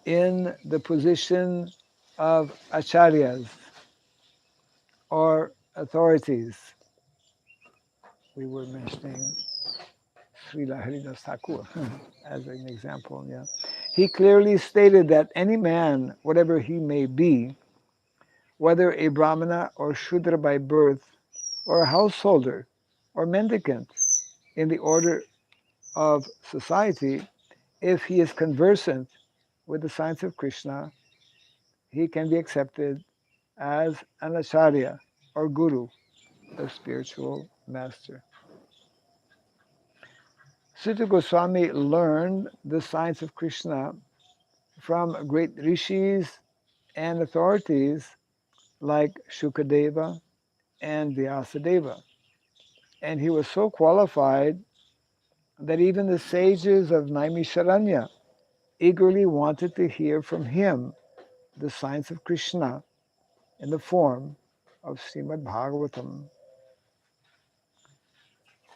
A: in the position of acharyas or authorities. We were mentioning Srila Haridas Thakur as an example. Yeah, he clearly stated that any man, whatever he may be, whether a Brahmana or Shudra by birth, or a householder or mendicant in the order of society, if he is conversant with the science of Krishna, he can be accepted as an acharya or guru, a spiritual master. Sutta Goswami learned the science of Krishna from great rishis and authorities like Shukadeva and Vyasadeva. And he was so qualified that even the sages of Naimisharanya eagerly wanted to hear from him the science of Krishna in the form of Srimad Bhagavatam.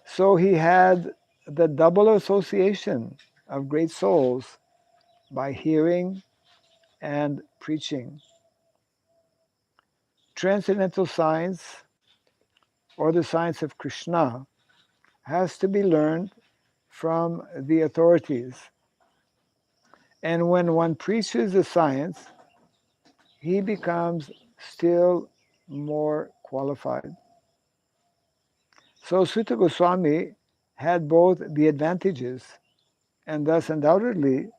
A: So he had the double association of great souls by hearing and preaching. Transcendental science, or the science of Krishna, has to be learned from the authorities. And when one preaches the science, he becomes still more qualified. So Sutta Goswami had both the advantages, and thus undoubtedly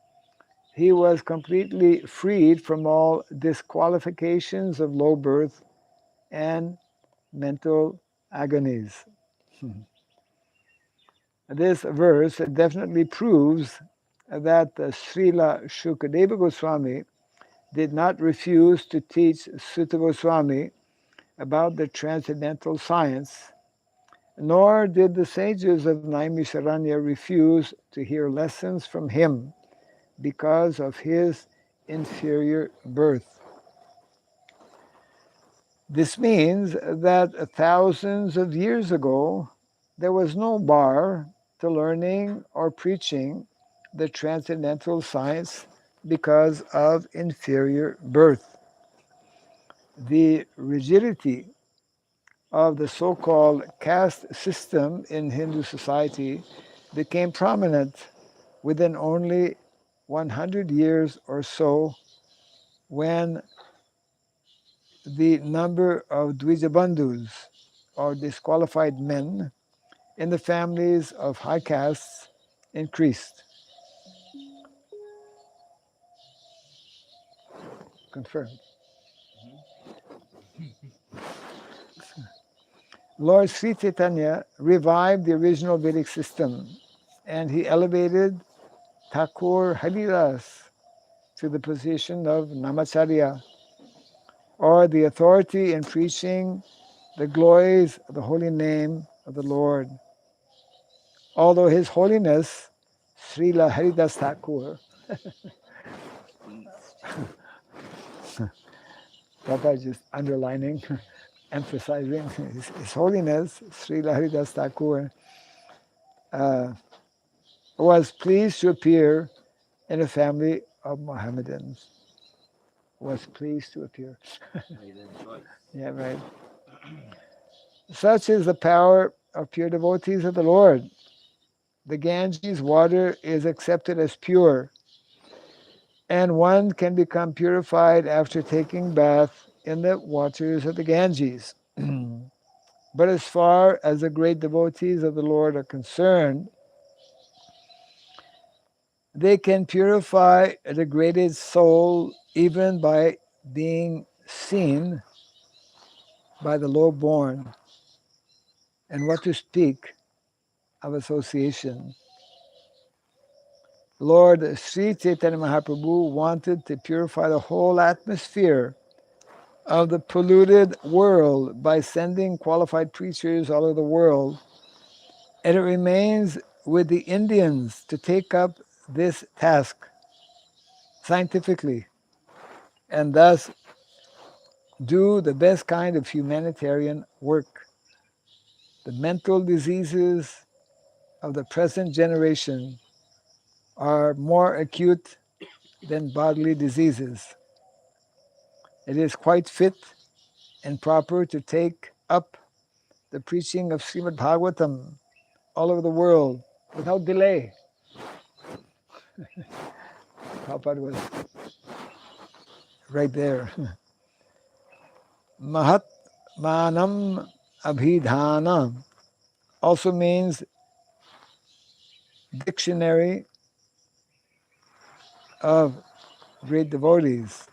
A: he was completely freed from all disqualifications of low birth and mental agonies. This verse definitely proves that Srila Shukadeva Goswami did not refuse to teach Sutta Goswami about the transcendental science, nor did the sages of Naimisharanya refuse to hear lessons from him because of his inferior birth. This means that thousands of years ago, there was no bar to learning or preaching the transcendental science because of inferior birth. The rigidity of the so-called caste system in Hindu society became prominent within only 100 years or so, when the number of Dvijabandhus, or disqualified men, in the families of high castes increased. Confirmed. Lord Sri Chaitanya revived the original Vedic system, and he elevated Thakur Haridas to the position of Namacharya, or the authority in preaching the glories of the holy name of the Lord. Although His Holiness Srila Haridas Thakur, Prabhupada is just underlining, emphasizing His Holiness Srila Haridas Thakur was pleased to appear in a family of Mohammedans. Was pleased to appear. Yeah, right. Such is the power of pure devotees of the Lord. The Ganges water is accepted as pure, and one can become purified after taking bath in the waters of the Ganges. But as far as the great devotees of the Lord are concerned, they can purify a degraded soul even by being seen by the low-born. And what to speak of association. Lord Sri Chaitanya Mahaprabhu wanted to purify the whole atmosphere of the polluted world by sending qualified preachers all over the world, and it remains with the Indians to take up this task scientifically and thus do the best kind of humanitarian work. The mental diseases of the present generation are more acute than bodily diseases. It is quite fit and proper to take up the preaching of Srimad Bhagavatam all over the world without delay. Prabhupada was right there. Mahat Manam Abhidhana also means dictionary of great devotees.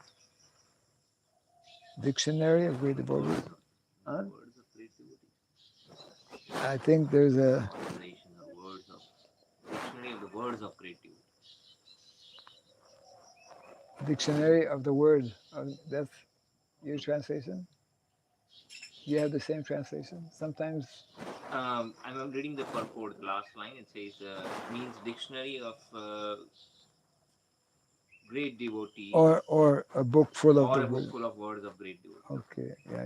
A: Dictionary of great devotees. Huh? I think there's a
B: Dictionary of the words of great devotees.
A: dictionary of the word. That's your translation? You have the same translation? Sometimes.
B: I'm reading the purport, the last line. It says, means dictionary of great devotees.
A: Or a book full of
B: or
A: the
B: a book
A: words.
B: full of words of great devotees.
A: Okay, yeah.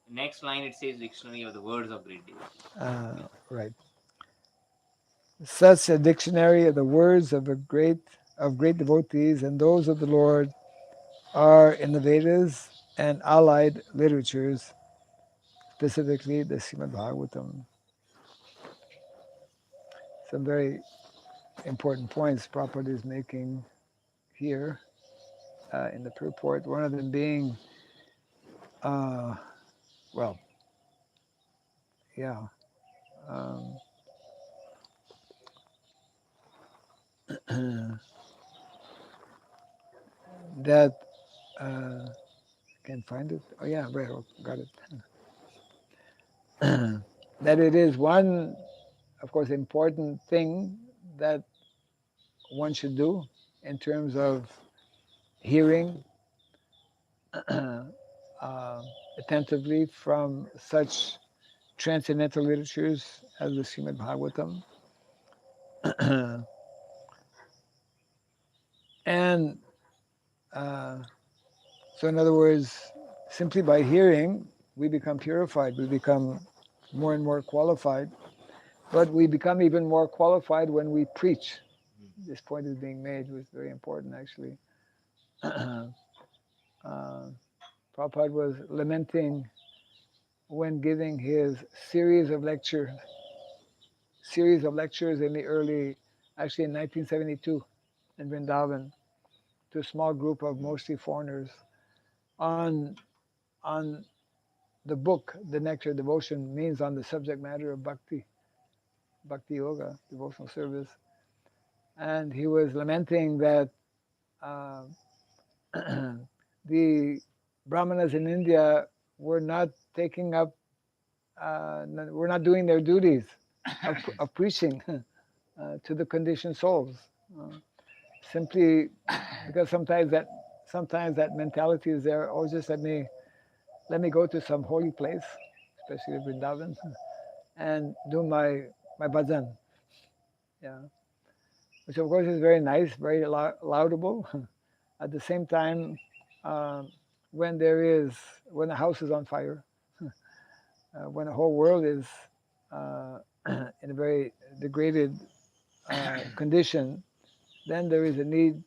B: Next line it says dictionary of the words of great devotees.
A: Right. Such a dictionary of the words of great devotees and those of the Lord are in the Vedas and allied literatures, specifically the Srimad Bhagavatam. Some very important points Prabhupada is making here in the purport. One of them being, that can't find it. Oh yeah, right, got it. That it is one, of course, important thing that one should do in terms of hearing attentively from such transcendental literatures as the Srimad Bhagavatam. And so in other words, simply by hearing, we become purified, we become more and more qualified, but we become even more qualified when we preach. This point is being made, was very important actually. Prabhupada was lamenting when giving his series of lectures in the early, actually in 1972 in Vrindavan, to a small group of mostly foreigners on the book, The Nectar of Devotion, means on the subject matter of bhakti yoga, devotional service. And he was lamenting that the Brahmanas in India were not taking up, were not doing their duties of preaching to the conditioned souls. simply because sometimes that mentality is there. Oh, just let me go to some holy place, especially Vrindavan, and do my bhajan. Yeah, which of course is very nice, very laudable. At the same time, when the house is on fire, when the whole world is in a very degraded condition, then there is a need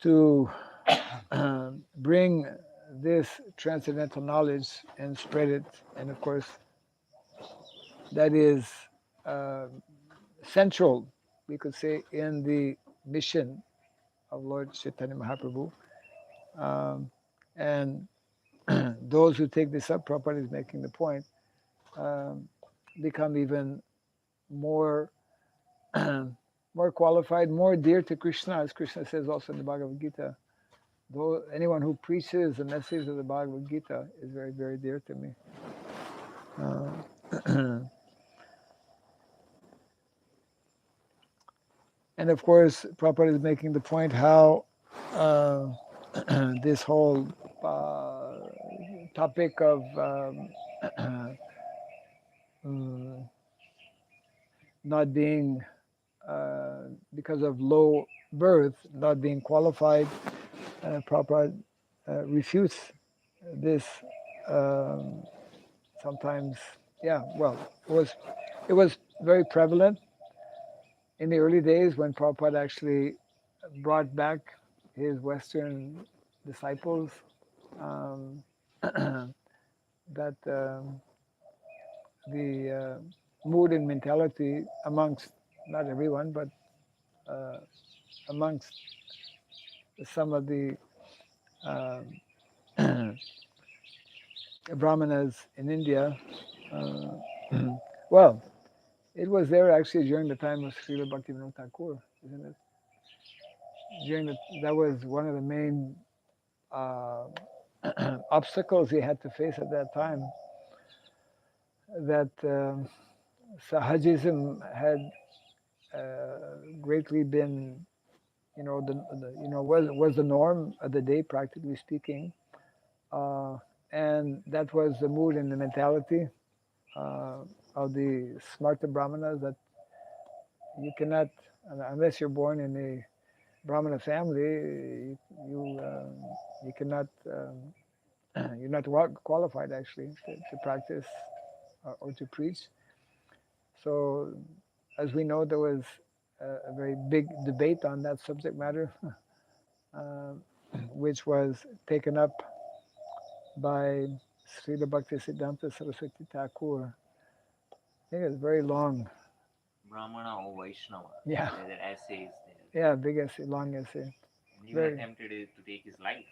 A: to bring this transcendental knowledge and spread it. And of course, that is uh, central, we could say, in the mission of Lord Chaitanya Mahaprabhu. And those who take this up, Prabhupada is making the point, become even more more qualified, more dear to Krishna, as Krishna says also in the Bhagavad Gita. Though anyone who preaches the message of the Bhagavad Gita is very, very dear to me. And of course, Prabhupada is making the point how this whole topic of not being, because of low birth, not being qualified, Prabhupada refutes this sometimes. Yeah, well, it was very prevalent in the early days when Prabhupada actually brought back his Western disciples, that the mood and mentality amongst, not everyone, but amongst some of the Brahmanas in India, well, it was there actually during the time of Srila Bhaktivinoda Thakur, isn't it? That was one of the main obstacles he had to face at that time, that Sahajism had greatly been, was the norm of the day, practically speaking, and that was the mood and the mentality of the Smarta Brahmanas, that you cannot, unless you're born in a Brahmana family, you cannot, you're not qualified actually to practice or to preach. So, as we know, there was a very big debate on that subject matter, which was taken up by Srila Bhaktisiddhanta Saraswati Thakur. I think it's very long.
B: Brahmana or Vaishnava.
A: Yeah.
B: There are essays there.
A: Yeah, big essay, long essay.
B: And he
A: Very.
B: attempted to take his life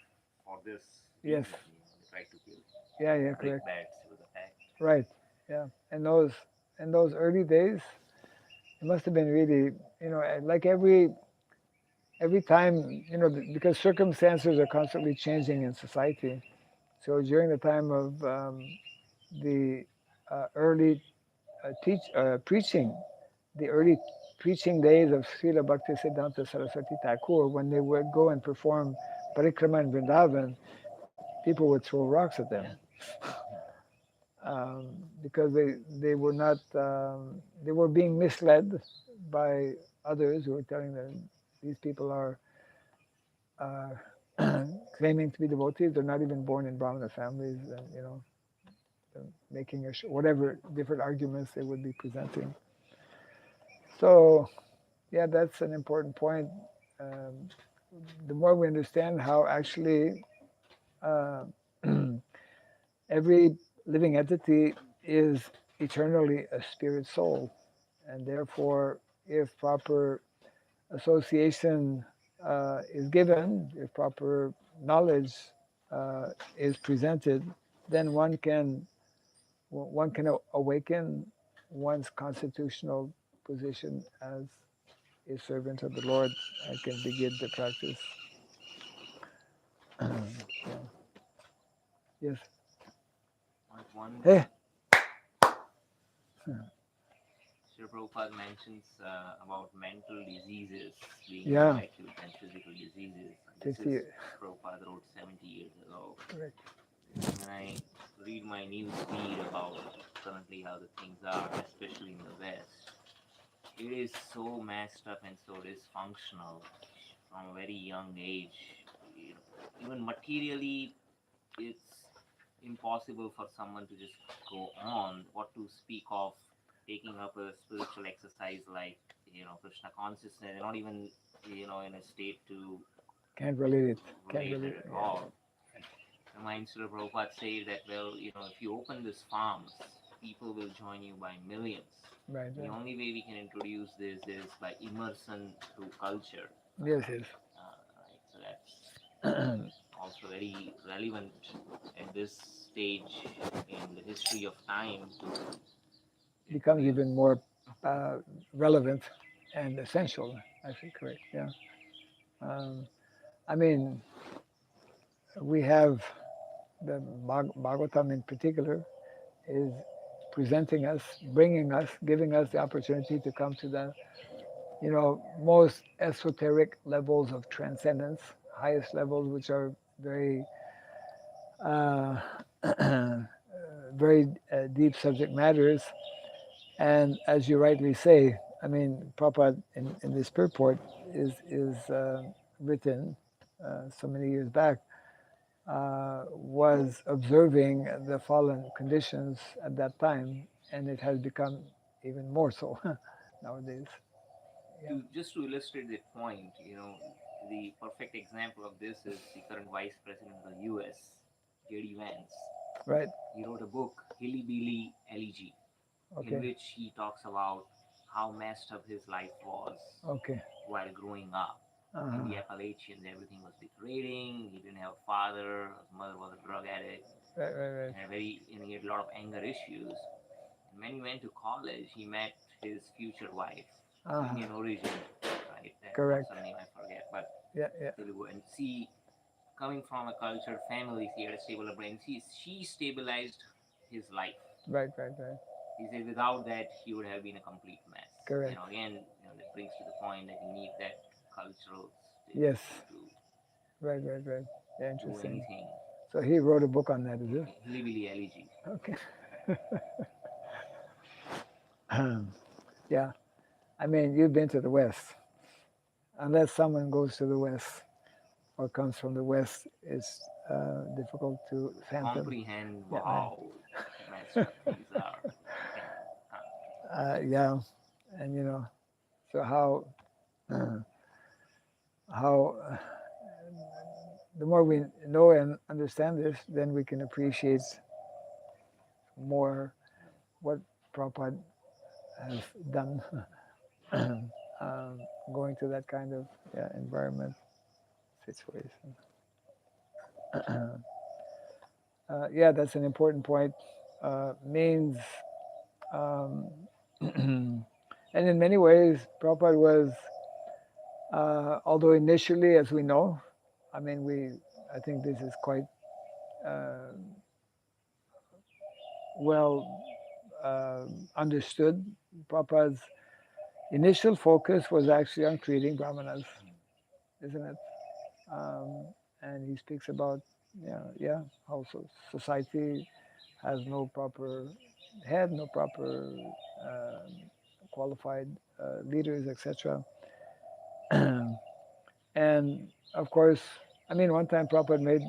B: for this.
A: Yes.
B: Reason, they tried to kill him.
A: Yeah, correct.
B: Bats, he was attacked.
A: Right. Yeah. And those early days, it must have been really, like every time, because circumstances are constantly changing in society. So during the time of the early preaching, the early preaching days of Srila Bhaktisiddhanta Saraswati Thakur, when they would go and perform parikrama in Vrindavan, people would throw rocks at them. Because they were not, they were being misled by others who were telling them these people are claiming to be devotees. They're not even born in Brahmana families, and making whatever different arguments they would be presenting. So, yeah, that's an important point. The more we understand how actually every living entity is eternally a spirit soul, and therefore, if proper association is given, if proper knowledge is presented, then one can awaken one's constitutional position as a servant of the Lord and can begin to practice. Yeah. Yes. Hey.
B: Srila Prabhupada mentions about mental diseases being
A: Yeah.
B: more acute than physical diseases. This
A: 50
B: is
A: years.
B: Prabhupada wrote 70 years ago.
A: Correct.
B: When I read my news feed about currently how the things are, especially in the West, it is so messed up and so dysfunctional from a very young age. You know, even materially, it's impossible for someone to just go on. What to speak of taking up a spiritual exercise like Krishna consciousness? They're not even in a state to
A: Can't relate it. Can't
B: relate
A: relate
B: it
A: it.
B: at
A: Yeah.
B: all. Reminds Srila Prabhupada said that, well, if you open these farms, people will join you by millions.
A: Right.
B: The only way we can introduce this is by immersion through culture.
A: Yes, yes.
B: Right. So that's also very relevant at this stage in the history of time to
A: Becomes
B: introduce.
A: even more relevant and essential. Actually, correct. Yeah. I mean, we have the Bhagavatam in particular is presenting us, bringing us, giving us the opportunity to come to the, most esoteric levels of transcendence, highest levels, which are very, uh, very deep subject matters. And as you rightly say, I mean, Prabhupada in this purport is written so many years back, was observing the fallen conditions at that time, and it has become even more so nowadays. Yeah.
B: Just to illustrate that point, the perfect example of this is the current Vice President of the U.S., J.D. Vance.
A: Right.
B: He wrote a book, Hilly Billy Elegy, in
A: Okay.
B: which he talks about how messed up his life was
A: Okay.
B: while growing up. In the Appalachians, everything was degrading. He didn't have a father. His mother was a drug addict.
A: Right.
B: And he had a lot of anger issues. And when he went to college, he met his future wife, Indian origin, right?
A: Correct.
B: What's her name? I forget. But
A: Yeah.
B: Telugu. And see, coming from a cultured family, he had a stable upbringing. She stabilized his life.
A: Right.
B: He said without that, he would have been a complete mess.
A: Correct.
B: Again, that brings to the point that you need that cultural
A: Yes.
B: to
A: Right. Yeah,
B: do
A: interesting.
B: anything.
A: So he wrote a book on that, is it?
B: Hilly Billy Elegy.
A: Okay. Yeah. I mean, you've been to the West. Unless someone goes to the West or comes from the West, it's difficult to fathom.
B: Comprehend, wow, messed up things are.
A: Yeah, and so how the more we know and understand this, then we can appreciate more what Prabhupada has done, going to that kind of environment situation. Yeah, that's an important point. Means, and in many ways, Prabhupada was, although initially, as we know, I mean, I think this is quite well understood. Prabhupada's initial focus was actually on creating brahmanas, isn't it? And he speaks about, how society has no proper head, no proper qualified leaders, etc. And of course, I mean, one time Prabhupada made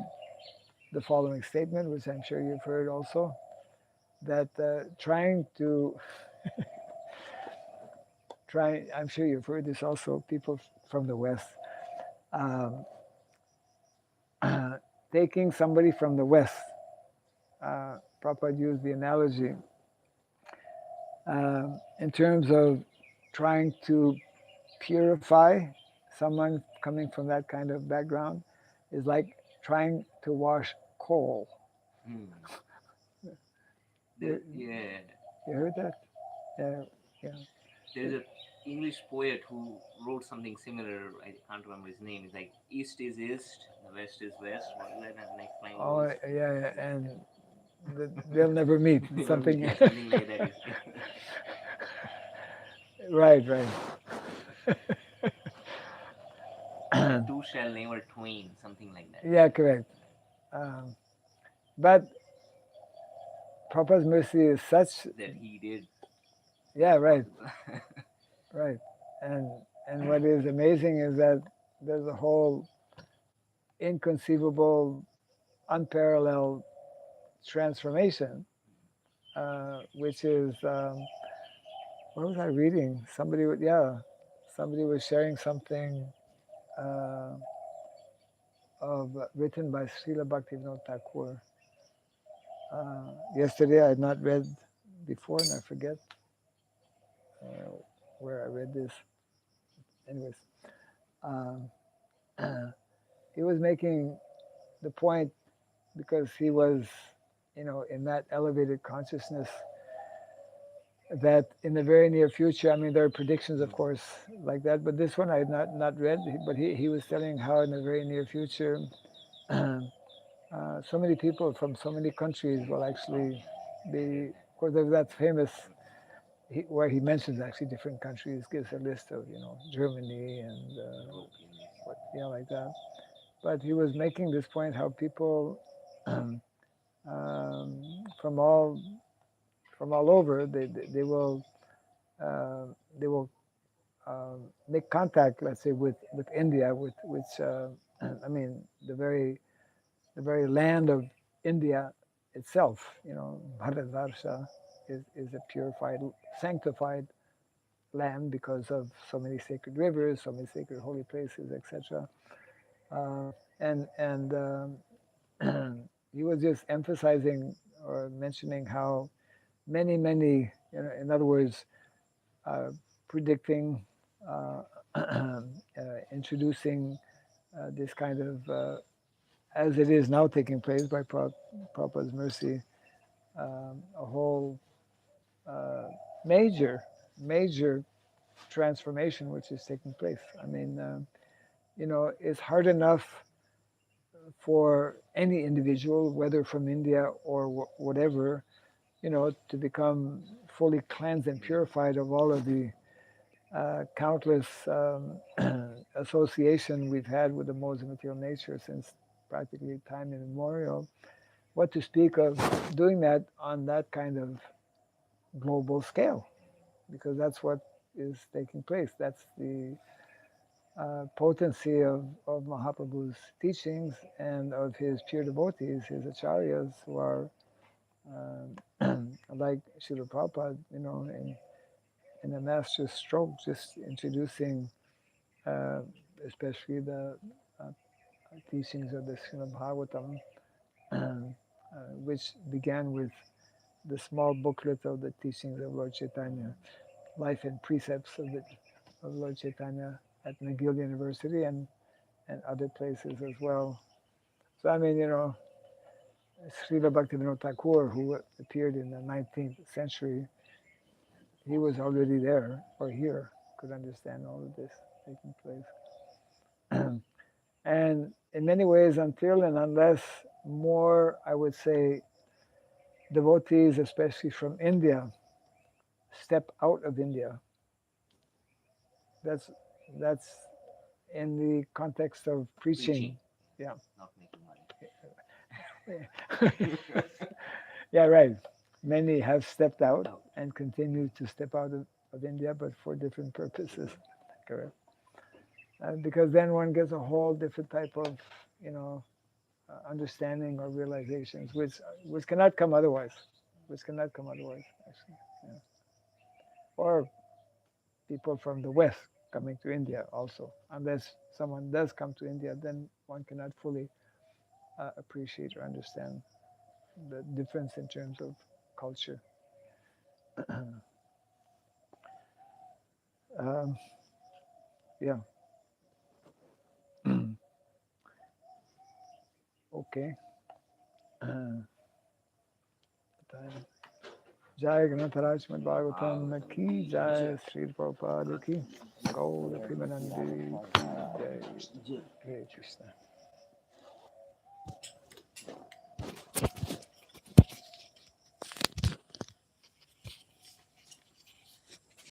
A: the following statement, which I'm sure you've heard also, that I'm sure you've heard this also, people from the West, taking somebody from the West, Prabhupada used the analogy, in terms of trying to purify someone coming from that kind of background is like trying to wash coal.
B: Yeah.
A: You heard that? Yeah.
B: There's an English poet who wrote something similar. I can't remember his name. It's like East is East, the West is West. What is that next line?
A: Oh, yeah, and they'll never meet. Something.
B: Something like that.
A: Right.
B: Two shall never twain, something like that.
A: Yeah, correct. But Prabhupada's mercy is such.
B: That he did.
A: Yeah, right,
B: Possible.
A: right. And what is amazing is that there's a whole inconceivable, unparalleled transformation, which is what was I reading? Somebody was sharing something uh, of written by Srila Bhaktivinoda Thakur. Yesterday I had not read before, and I forget where I read this. Anyways, um, he was making the point because he was, in that elevated consciousness that in the very near future, I mean, there are predictions, of course, like that, but this one I had not read, but he was telling how in the very near future, so many people from so many countries will actually be, of course, there's that famous, where he mentions actually different countries, gives a list of, Germany and like that. But he was making this point how people from all over, they will uh, they will make contact, let's say, with India, with which I mean the very land of India itself. Bharatvarsha is a purified, sanctified land because of so many sacred rivers, so many sacred holy places, etc. And he was just emphasizing or mentioning how many, in other words, uh, predicting, uh, introducing this kind of, as it is now taking place by Prabhupada's mercy, a whole major transformation which is taking place. I mean, it's hard enough for any individual, whether from India or whatever, to become fully cleansed and purified of all of the countless association we've had with the modes of material nature since practically time immemorial. What to speak of doing that on that kind of global scale, because that's what is taking place. That's the potency of Mahaprabhu's teachings and of his pure devotees, his acharyas, who are like Srila Prabhupada, in the master stroke, just introducing especially the uh, teachings of the Srimad Bhagavatam, which began with the small booklet of the teachings of Lord Chaitanya, life and precepts of Lord Chaitanya at McGill University and other places as well. So I mean, Srila Bhaktivinoda Thakur, who appeared in the 19th century, he was already there or here, could understand all of this taking place. And in many ways, until and unless more, I would say, devotees, especially from India, step out of India, that's in the context of preaching. Yeah.
B: Not making money.
A: Yeah, right. Many have stepped out and continue to step out of India, but for different purposes. Correct. Because then one gets a whole different type of, understanding or realizations, which cannot come otherwise. Actually. Yeah. Or people from the West coming to India also. Unless someone does come to India, then one cannot fully appreciate or understand the difference in terms of culture. Yeah. Okay. Time. Jai Ganatharaj Srimad Bhagavatam ki Jai Sri Prabhupada ki Gaur Premanandi ki Jai Hare Krishna.